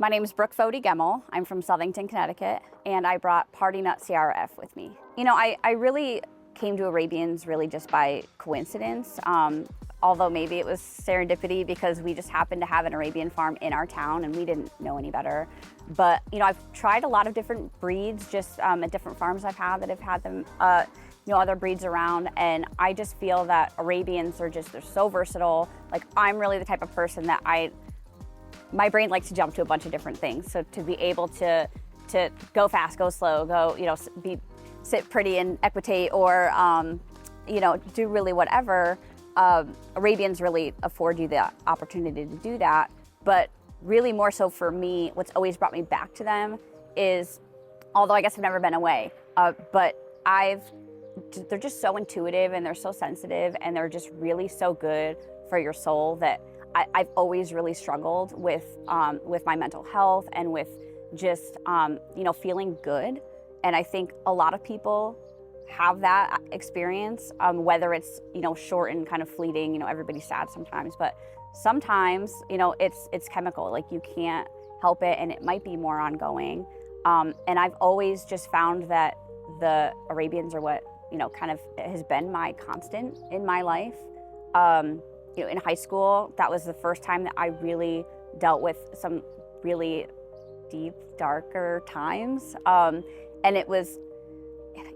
My name is Brooke Gemmell. I'm from Southington, Connecticut, and I brought Party Nut CRF with me. I really came to Arabians really just by coincidence, although maybe it was serendipity because we just happened to have an Arabian farm in our town and we didn't know any better. But, I've tried a lot of different breeds just at different farms I've had that have had them, other breeds around, and I just feel that Arabians they're so versatile. Like, I'm really the type of person that my brain likes to jump to a bunch of different things. So to be able to go fast, go slow, sit pretty and equitate, or do really whatever, Arabians really afford you the opportunity to do that. But really more so for me, what's always brought me back to them is, although I guess I've never been away, but they're just so intuitive and they're so sensitive and they're just really so good for your soul that I've always really struggled with my mental health and with just, feeling good. And I think a lot of people have that experience, whether it's, short and kind of fleeting, everybody's sad sometimes, but sometimes, it's chemical, like you can't help it and it might be more ongoing. And I've always just found that the Arabians are what, kind of has been my constant in my life. In high school, that was the first time that I really dealt with some really deep, darker times. And it was,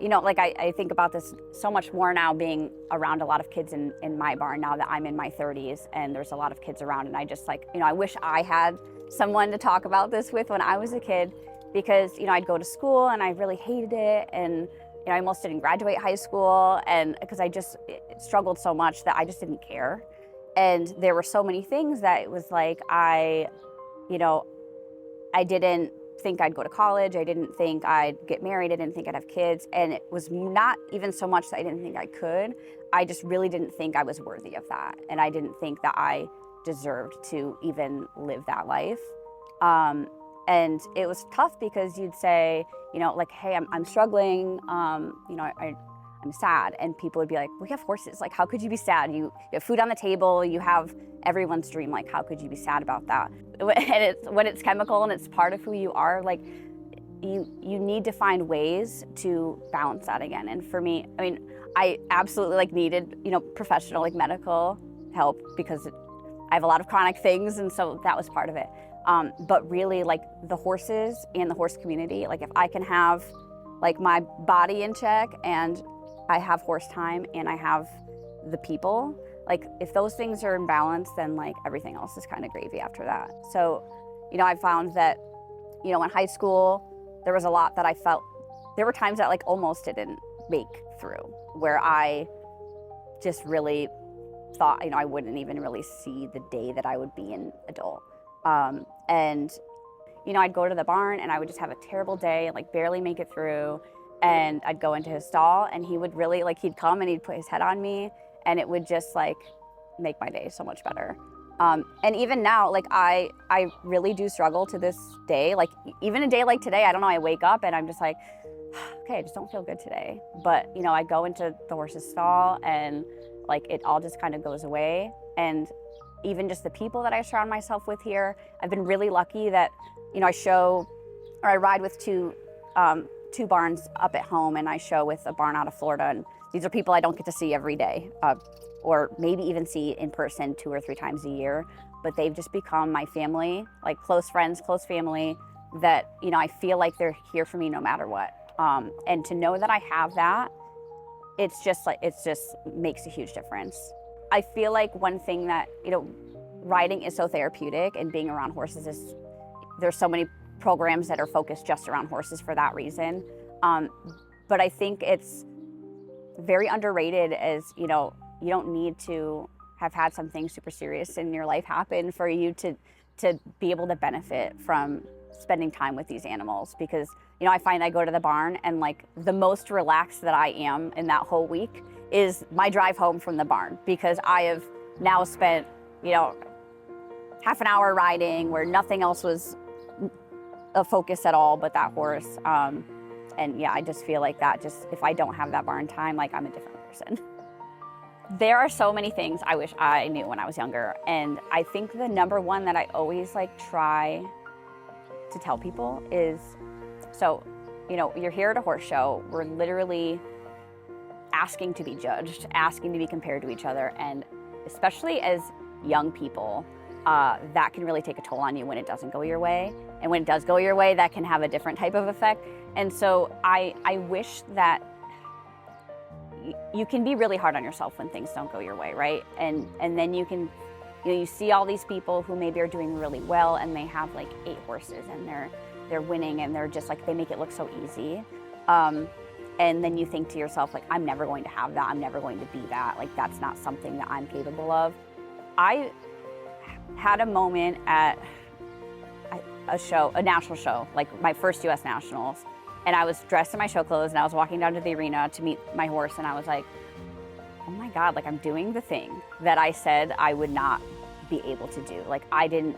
I think about this so much more now, being around a lot of kids in my barn now that I'm in my 30s and there's a lot of kids around, and I just I wish I had someone to talk about this with when I was a kid, because, I'd go to school and I really hated it, and I almost didn't graduate high school, and because I just struggled so much that I just didn't care. And there were so many things that it was like I didn't think I'd go to college. I didn't think I'd get married. I didn't think I'd have kids. And it was not even so much that I didn't think I could. I just really didn't think I was worthy of that. And I didn't think that I deserved to even live that life. And it was tough because you'd say, hey, I'm struggling. I'm sad, and people would be like, we have horses, like how could you be sad? You have food on the table, you have everyone's dream, like how could you be sad about that? And when it's chemical and it's part of who you are, like you need to find ways to balance that again. And for me, I absolutely needed professional medical help because I have a lot of chronic things, and so that was part of it. But really, the horses and the horse community, if I can have my body in check and I have horse time and I have the people, if those things are in balance, then everything else is kind of gravy after that. So, I found that, in high school, there was a lot that I felt, there were times that almost didn't make through, where I just really thought, I wouldn't even really see the day that I would be an adult. And I'd go to the barn and I would just have a terrible day and barely make it through. And I'd go into his stall and he would really he'd come and he'd put his head on me, and it would just make my day so much better. And even now, I really do struggle to this day. Even a day like today, I don't know, I wake up and I'm just okay, I just don't feel good today. But, I go into the horse's stall and it all just kind of goes away. And even just the people that I surround myself with here, I've been really lucky that, I ride with two barns up at home, and I show with a barn out of Florida. And these are people I don't get to see every day, or maybe even see in person 2 or 3 times a year. But they've just become my family, close friends, close family, that, I feel like they're here for me no matter what. And to know that I have that, it just makes a huge difference. I feel like one thing that, riding is so therapeutic, and being around horses there's so many programs that are focused just around horses for that reason. But I think it's very underrated, as, you don't need to have had something super serious in your life happen for you to be able to benefit from spending time with these animals. Because, I find I go to the barn and the most relaxed that I am in that whole week is my drive home from the barn, because I have now spent, half an hour riding where nothing else was a focus at all but that horse. And yeah, I just feel like that, just if I don't have that barn time, I'm a different person. There are so many things I wish I knew when I was younger. And I think the number one that I always try to tell people is, so, you're here at a horse show. We're literally asking to be judged, asking to be compared to each other. And especially as young people, that can really take a toll on you when it doesn't go your way. And when it does go your way, that can have a different type of effect. And so I wish that you can be really hard on yourself when things don't go your way, right? And then you can, you see all these people who maybe are doing really well and they have like 8 horses and they're winning and they're just like, they make it look so easy. And then you think to yourself, like, I'm never going to have that. I'm never going to be that. Like, that's not something that I'm capable of. I had a moment at a national show, like my first US Nationals. And I was dressed in my show clothes and I was walking down to the arena to meet my horse. And I was like, oh my God, like I'm doing the thing that I said I would not be able to do. Like I didn't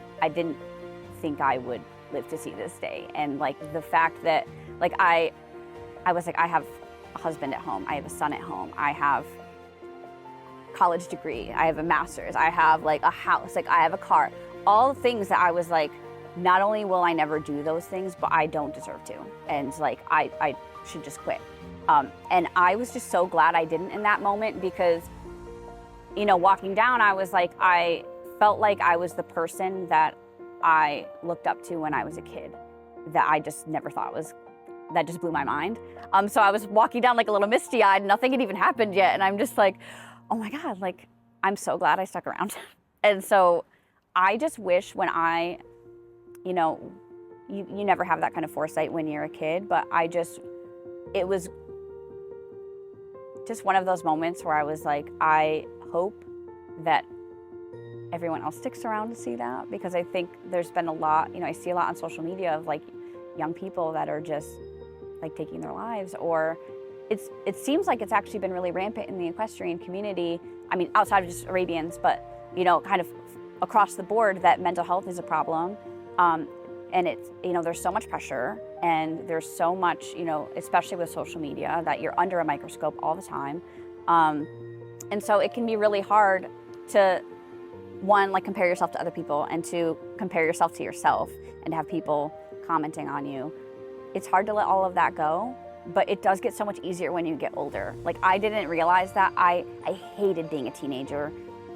think I would live to see this day. And like the fact that like I was like, I have a husband at home. I have a son at home. I have a college degree. I have a master's. I have like a house. Like I have a car. All the things that I was like, not only will I never do those things, but I don't deserve to. And like, I should just quit. And I was just so glad I didn't in that moment because, walking down, I was like, I felt like I was the person that I looked up to when I was a kid that I just never thought that just blew my mind. So I was walking down like a little misty-eyed, nothing had even happened yet. And I'm just like, oh my God, like, I'm so glad I stuck around. And so I just wish when you never have that kind of foresight when you're a kid, but it was just one of those moments where I was like, I hope that everyone else sticks around to see that, because I think there's been a lot, I see a lot on social media of like young people that are just like taking their lives, or it seems like it's actually been really rampant in the equestrian community. I mean, outside of just Arabians, but kind of across the board that mental health is a problem. And it's, there's so much pressure and there's so much, especially with social media, that you're under a microscope all the time. And so it can be really hard to, one, like compare yourself to other people, and to compare yourself to yourself and to have people commenting on you. It's hard to let all of that go, but it does get so much easier when you get older. Like I didn't realize that I hated being a teenager.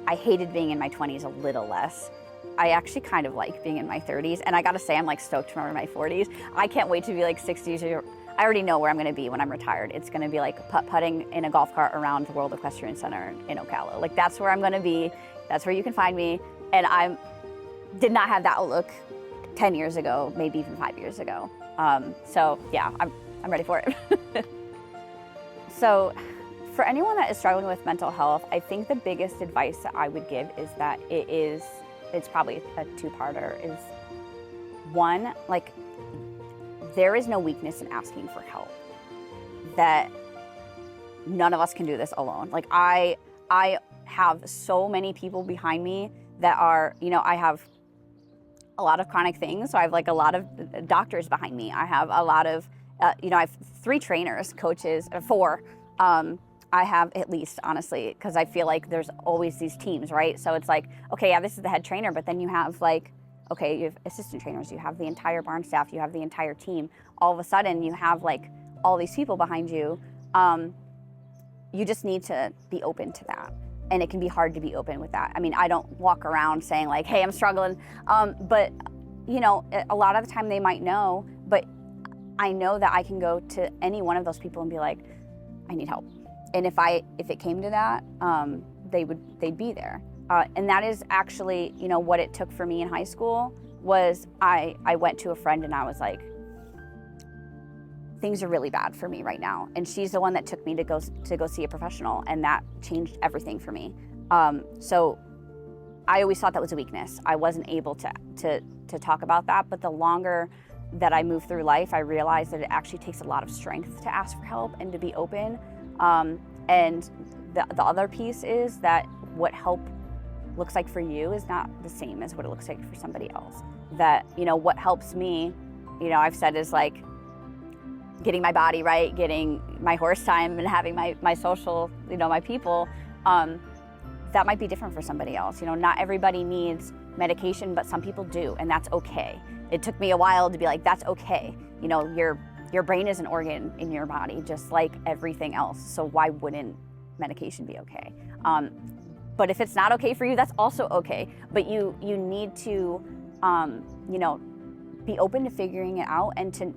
I hated being in my 20s a little less. I actually kind of like being in my 30s, and I gotta say I'm like stoked for my 40s. I can't wait to be like 60s. I already know where I'm gonna be when I'm retired. It's gonna be like putt-putting in a golf cart around the World Equestrian Center in Ocala. Like that's where I'm gonna be. That's where you can find me. And I did not have that outlook 10 years ago, maybe even 5 years ago. So yeah, I'm ready for it. So for anyone that is struggling with mental health, I think the biggest advice that I would give is that it's probably a two-parter, is one, like there is no weakness in asking for help. That none of us can do this alone. Like I have so many people behind me that are, I have a lot of chronic things. So I have like a lot of doctors behind me. I have a lot of, I have 3 trainers, coaches, 4. I have at least, honestly, because I feel like there's always these teams, right? So it's like, okay, yeah, this is the head trainer, but then you have like, okay, you have assistant trainers, you have the entire barn staff, you have the entire team. All of a sudden, you have like all these people behind you. You just need to be open to that. And it can be hard to be open with that. I mean, I don't walk around saying like, hey, I'm struggling. But, a lot of the time they might know, but I know that I can go to any one of those people and be like, I need help. And if it came to that, they'd be there. And that is actually, what it took for me in high school was I went to a friend and I was like, things are really bad for me right now. And she's the one that took me to go see a professional, and that changed everything for me. So I always thought that was a weakness. I wasn't able to talk about that, but the longer that I moved through life, I realized that it actually takes a lot of strength to ask for help and to be open. And the other piece is that what help looks like for you is not the same as what it looks like for somebody else. That, what helps me, I've said is like getting my body right, getting my horse time, and having my social, my people, that might be different for somebody else. Not everybody needs medication, but some people do, and that's okay. It took me a while to be like, that's okay. You know, your brain is an organ in your body, just like everything else. So why wouldn't medication be okay? But if it's not okay for you, that's also okay. But you need to, you know, be open to figuring it out, and to,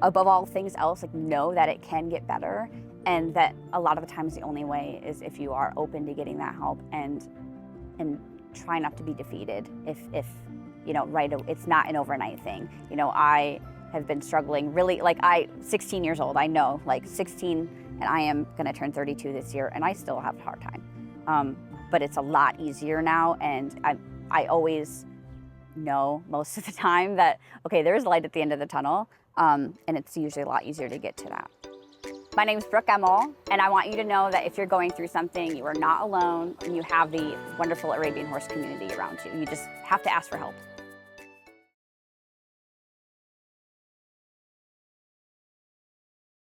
above all things else, like, know that it can get better, and that a lot of the times the only way is if you are open to getting that help, and try not to be defeated if you know, it's not an overnight thing. You know, I have been struggling really, like, 16 years old, I know, like 16, and I am gonna turn 32 this year, and I still have a hard time. But it's a lot easier now, and I always know most of the time that, okay, there's light at the end of the tunnel, and it's usually a lot easier to get to that. My name is Brooke Gemmell, and I want you to know that if you're going through something, you are not alone, and you have the wonderful Arabian Horse community around you. You just have to ask for help.